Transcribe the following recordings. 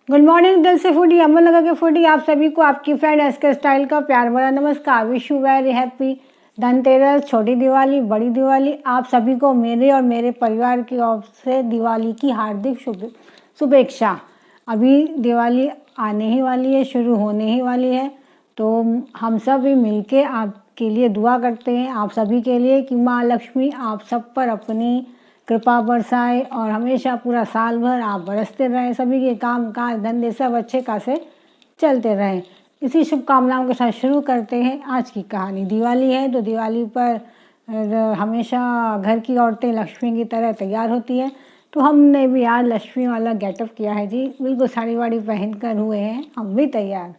Good morning दिल से foodie, अमन लगा के फूडी। आप सभी को आपकी फ्रेंड एसके स्टाइल का प्यार भरा नमस्कार। Wish you very happy Dhanteras, छोटी दिवाली, बड़ी दिवाली। आप सभी को मेरे और मेरे परिवार की ओर से दिवाली की हार्दिक शुभेच्छा। अभी दिवाली आने ही वाली है, शुरू होने ही वाली है, तो हम सब भी मिलके आपके लिए दुआ करते हैं, आप सभी के लिए, कि माँ लक्ष्मी आप सब पर अपनी कृपा बरसाए और हमेशा पूरा साल भर आप बरसते रहें, सभी के काम काज धंधे सब अच्छे खासे चलते रहें। इसी शुभकामनाओं के साथ शुरू करते हैं आज की कहानी। दिवाली है तो दिवाली पर हमेशा घर की औरतें लक्ष्मी की तरह तैयार होती हैं, तो हमने भी आज लक्ष्मी वाला गेटअप किया है जी। बिल्कुल साड़ी वाड़ी पहन कर हुए हैं हम भी तैयार।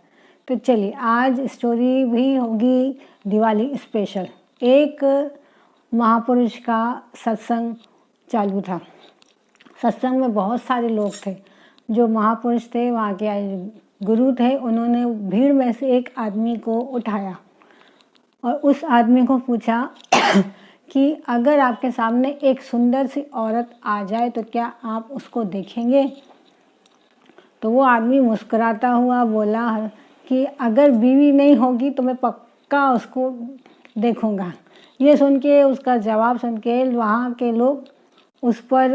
तो चलिए, आज स्टोरी भी होगी दिवाली स्पेशल। एक महापुरुष का सत्संग चालू था। सत्संग में बहुत सारे लोग थे। जो महापुरुष थे, वहाँ के गुरु थे, उन्होंने भीड़ में से एक आदमी को उठाया और उस आदमी को पूछा कि अगर आपके सामने एक सुंदर सी औरत आ जाए तो क्या आप उसको देखेंगे? तो वो आदमी मुस्कुराता हुआ बोला कि अगर बीवी नहीं होगी तो मैं पक्का उसको देखूंगा। ये सुन के, उसका जवाब सुन के वहाँ के लोग उस पर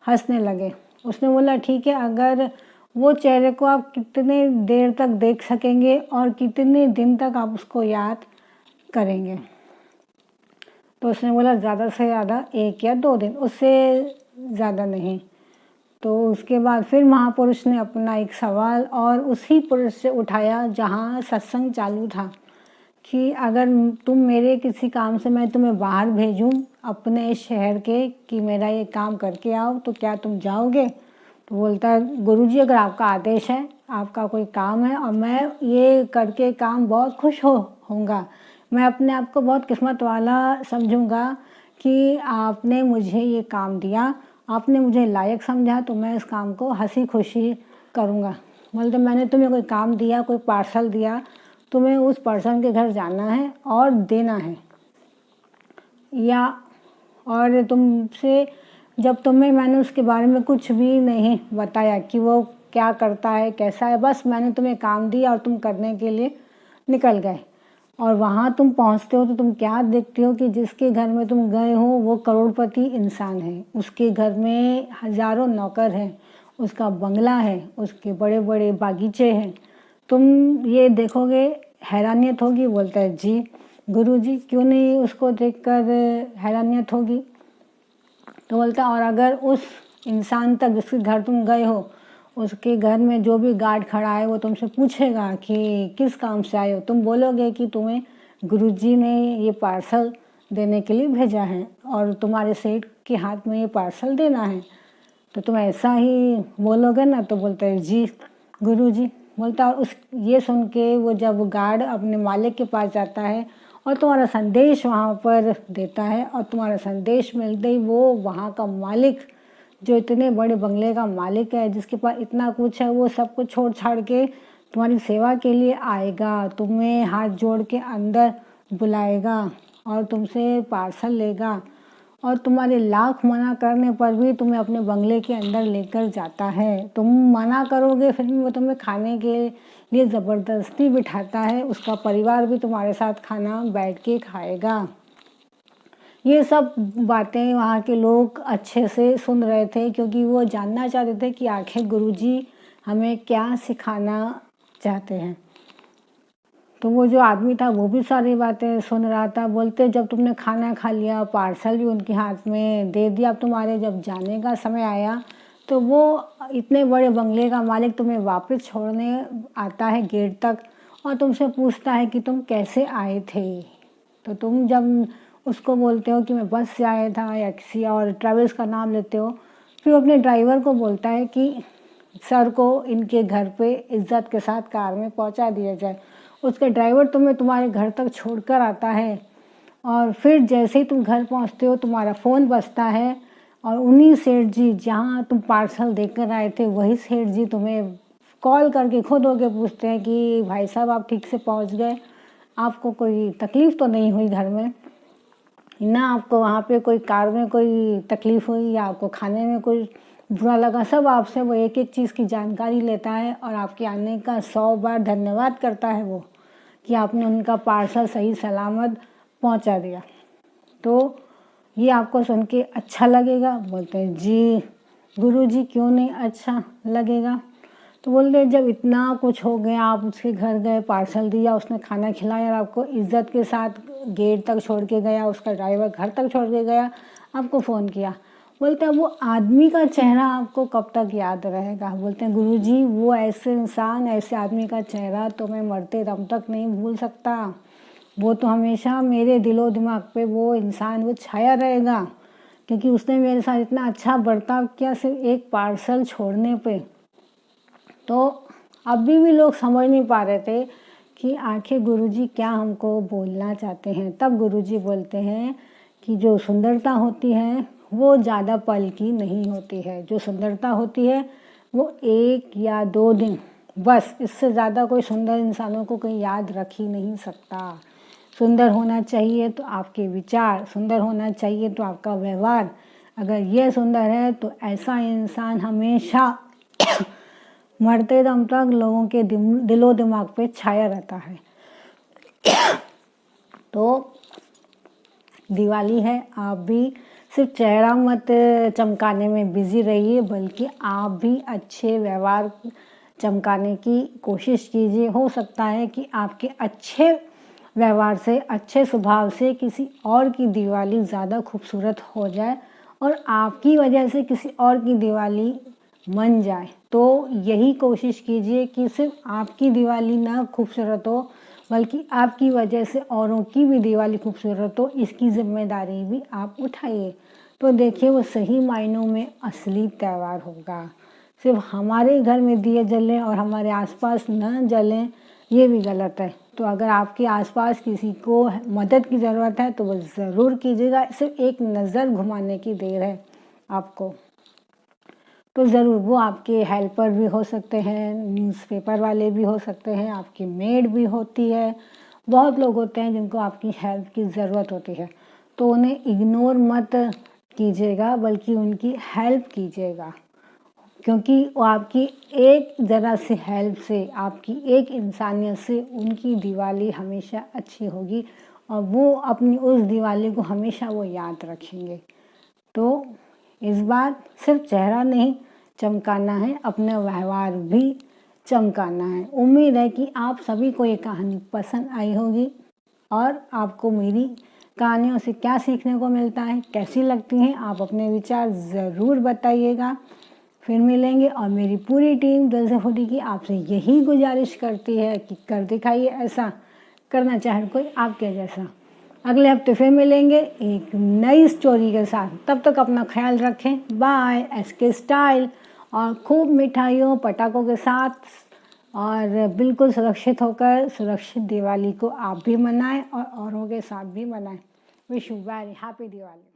हंसने लगे। उसने बोला, ठीक है, अगर वो चेहरे को आप कितने देर तक देख सकेंगे और कितने दिन तक आप उसको याद करेंगे? तो उसने बोला, ज़्यादा से ज़्यादा 1 या 2 दिन, उससे ज़्यादा नहीं। तो उसके बाद फिर महापुरुष ने अपना एक सवाल और उसी पुरुष से उठाया जहाँ सत्संग चालू था, कि अगर तुम मेरे किसी काम से मैं तुम्हें बाहर भेजूं अपने शहर के, कि मेरा ये काम करके आओ, तो क्या तुम जाओगे? तो बोलता है, गुरुजी अगर आपका आदेश है, आपका कोई काम है और मैं ये करके काम बहुत खुश होऊंगा, मैं अपने आप को बहुत किस्मत वाला समझूंगा कि आपने मुझे ये काम दिया, आपने मुझे लायक समझा, तो मैं इस काम को हंसी खुशी करूँगा। बोलते, मैंने तुम्हें कोई काम दिया, कोई पार्सल दिया, तुम्हें उस पर्सन के घर जाना है और देना है, या और तुमसे जब तुम्हें मैंने उसके बारे में कुछ भी नहीं बताया कि वो क्या करता है, कैसा है, बस मैंने तुम्हें काम दिया और तुम करने के लिए निकल गए, और वहाँ तुम पहुँचते हो तो तुम क्या देखते हो कि जिसके घर में तुम गए हो वो करोड़पति इंसान है, उसके घर में हजारों नौकर हैं, उसका बंगला है, उसके बड़े बड़े बागीचे हैं। तुम ये देखोगे, हैरानियत होगी? बोलता है, जी गुरुजी, क्यों नहीं उसको देखकर हैरानियत होगी? तो बोलता है, और अगर उस इंसान तक जिसके घर तुम गए हो, उसके घर में जो भी गार्ड खड़ा है वो तुमसे पूछेगा कि किस काम से आए हो, तुम बोलोगे कि तुम्हें गुरुजी ने ये पार्सल देने के लिए भेजा है और तुम्हारे सेठ के हाथ में ये पार्सल देना है, तो तुम ऐसा ही बोलोगे ना? तो बोलता है, जी गुरुजी। बोलता है, उस ये सुन के वो जब गार्ड अपने मालिक के पास जाता है और तुम्हारा संदेश वहाँ पर देता है, और तुम्हारा संदेश मिलते ही वो वहाँ का मालिक, जो इतने बड़े बंगले का मालिक है, जिसके पास इतना कुछ है, वो सब कुछ छोड़ छाड़ के तुम्हारी सेवा के लिए आएगा, तुम्हें हाथ जोड़ के अंदर बुलाएगा और तुमसे पार्सल लेगा, और तुम्हारे लाख मना करने पर भी तुम्हें अपने बंगले के अंदर लेकर जाता है। तुम मना करोगे फिर भी वो तुम्हें खाने के लिए ज़बरदस्ती बिठाता है, उसका परिवार भी तुम्हारे साथ खाना बैठ के खाएगा। ये सब बातें वहाँ के लोग अच्छे से सुन रहे थे, क्योंकि वो जानना चाहते थे कि आखिर गुरुजी हमें क्या सिखाना चाहते हैं। तो वो जो आदमी था वो भी सारी बातें सुन रहा था। बोलते, जब तुमने खाना खा लिया, पार्सल भी उनके हाथ में दे दिया, अब तुम्हारे जब जाने का समय आया तो वो इतने बड़े बंगले का मालिक तुम्हें वापस छोड़ने आता है गेट तक और तुमसे पूछता है कि तुम कैसे आए थे। तो तुम जब उसको बोलते हो कि मैं बस से आया था या किसी और ट्रैवल्स का नाम लेते हो, फिर अपने ड्राइवर को बोलता है कि सर को इनके घर पे इज्जत के साथ कार में पहुंचा दिया जाए। उसका ड्राइवर तुम्हें तुम्हारे घर तक छोड़कर आता है, और फिर जैसे ही तुम घर पहुंचते हो तुम्हारा फ़ोन बजता है, और उन्हीं सेठ जी जहां तुम पार्सल देकर आए थे, वही सेठ जी तुम्हें कॉल करके खुद होके पूछते हैं कि भाई साहब आप ठीक से पहुंच गए, आपको कोई तकलीफ़ तो नहीं हुई घर में ना, आपको वहाँ पे कोई कार में कोई तकलीफ़ हुई या आपको खाने में कोई बुरा लगा, सब आपसे वो एक एक चीज़ की जानकारी लेता है और आपके आने का 100 बार धन्यवाद करता है वो, कि आपने उनका पार्सल सही सलामत पहुंचा दिया। तो ये आपको सुन के अच्छा लगेगा? बोलते हैं जी गुरुजी क्यों नहीं अच्छा लगेगा। तो बोलते हैं जब इतना कुछ हो गया, आप उसके घर गए, पार्सल दिया, उसने खाना खिलाया और आपको इज्जत के साथ गेट तक छोड़ के गया, उसका ड्राइवर घर तक छोड़ के गया, आपको फ़ोन किया। बोलते हैं वो आदमी का चेहरा आपको कब तक याद रहेगा? बोलते हैं गुरुजी वो ऐसे इंसान, ऐसे आदमी का चेहरा तो मैं मरते दम तक नहीं भूल सकता, वो तो हमेशा मेरे दिलो दिमाग पे वो इंसान वो छाया रहेगा, क्योंकि उसने मेरे साथ इतना अच्छा बर्ताव किया सिर्फ एक पार्सल छोड़ने पे। तो अभी भी लोग समझ नहीं पा रहे थे कि आखिर गुरुजी क्या हमको बोलना चाहते हैं। तब गुरुजी बोलते हैं कि जो सुंदरता होती है वो ज़्यादा पल की नहीं होती है, जो सुंदरता होती है वो 1 या 2 दिन, बस इससे ज़्यादा कोई सुंदर इंसानों को कोई याद रख ही नहीं सकता। सुंदर होना चाहिए तो आपके विचार, सुंदर होना चाहिए तो आपका व्यवहार, अगर ये सुंदर है तो ऐसा इंसान हमेशा मरते दम तक लोगों के दिलो दिमाग पे छाया रहता है। तो दिवाली है, आप भी सिर्फ चेहरा मत चमकाने में बिजी रहिए, बल्कि आप भी अच्छे व्यवहार चमकाने की कोशिश कीजिए। हो सकता है कि आपके अच्छे व्यवहार से, अच्छे स्वभाव से किसी और की दिवाली ज़्यादा खूबसूरत हो जाए और आपकी वजह से किसी और की दिवाली मन जाए। तो यही कोशिश कीजिए कि सिर्फ आपकी दिवाली ना खूबसूरत हो, बल्कि आपकी वजह से औरों की भी दिवाली खूबसूरत हो, इसकी जिम्मेदारी भी आप उठाइए। तो देखिए वो सही मायनों में असली त्यौहार होगा। सिर्फ हमारे घर में दिए जलें और हमारे आसपास न जलें, ये भी गलत है। तो अगर आपके आसपास किसी को मदद की ज़रूरत है तो वो ज़रूर कीजिएगा, सिर्फ एक नज़र घुमाने की देर है आपको। तो ज़रूर वो आपके हेल्पर भी हो सकते हैं, न्यूज़पेपर वाले भी हो सकते हैं, आपकी मेड भी होती है, बहुत लोग होते हैं जिनको आपकी हेल्प की ज़रूरत होती है। तो उन्हें इग्नोर मत कीजिएगा, बल्कि उनकी हेल्प कीजिएगा, क्योंकि वो आपकी एक ज़रा सी हेल्प से, आपकी एक इंसानियत से उनकी दिवाली हमेशा अच्छी होगी और वो अपनी उस दिवाली को हमेशा वो याद रखेंगे। तो इस बार सिर्फ चेहरा नहीं चमकाना है, अपना व्यवहार भी चमकाना है। उम्मीद है कि आप सभी को ये कहानी पसंद आई होगी और आपको मेरी कहानियों से क्या सीखने को मिलता है, कैसी लगती हैं, आप अपने विचार ज़रूर बताइएगा। फिर मिलेंगे और मेरी पूरी टीम दिल से खुदी की आपसे यही गुजारिश करती है कि कर दिखाइए ऐसा, करना चाहे कोई आपके जैसा। अगले हफ्ते फिर मिलेंगे एक नई स्टोरी के साथ। तब तक अपना ख्याल रखें। बाय। एसके स्टाइल, और खूब मिठाइयों पटाखों के साथ और बिल्कुल सुरक्षित होकर सुरक्षित दिवाली को आप भी मनाएं और औरों के साथ भी मनाएं। Wish you very happy Diwali.